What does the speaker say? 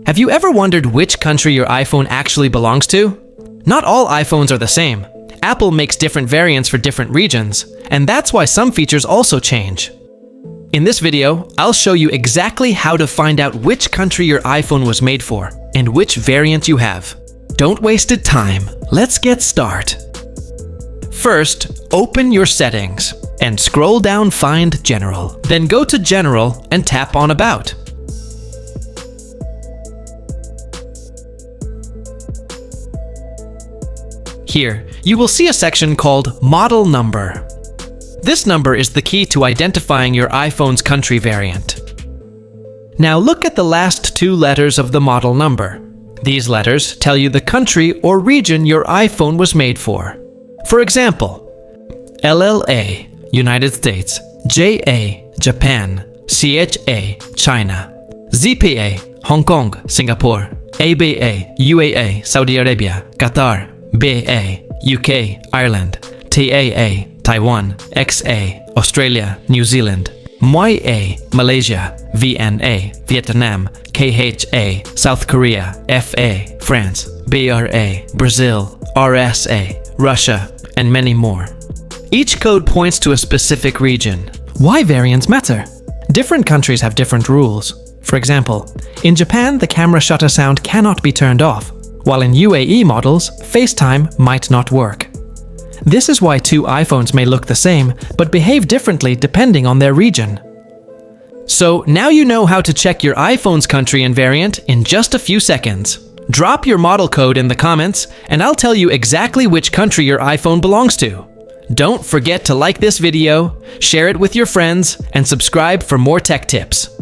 Have you ever wondered which country your iPhone actually belongs to? Not all iPhones are the same. Apple makes different variants for different regions, and that's why some features also change. In this video, I'll show you exactly how to find out which country your iPhone was made for and which variant you have. Don't waste time. Let's get started. First, open your settings and scroll down Find General. Then go to General and tap on About. Here, you will see a section called Model Number. This number is the key to identifying your iPhone's country variant. Now look at the last two letters of the model number. These letters tell you the country or region your iPhone was made for. For example, LLA, United States, JA, Japan, CHA, China, ZPA, Hong Kong, Singapore, ABA, UAA, Saudi Arabia, Qatar, BA, UK, Ireland, TAA, Taiwan, XA, Australia, New Zealand, MYA, Malaysia, VNA, Vietnam, KHA, South Korea, FA, France, BRA, Brazil, RSA, Russia, and many more. Each code points to a specific region. Why variants matter? Different countries have different rules. For example, in Japan, the camera shutter sound cannot be turned off, while in UAE models, FaceTime might not work. This is why two iPhones may look the same, but behave differently depending on their region. So now you know how to check your iPhone's country and variant in just a few seconds. Drop your model code in the comments, and I'll tell you exactly which country your iPhone belongs to. Don't forget to like this video, share it with your friends, and subscribe for more tech tips.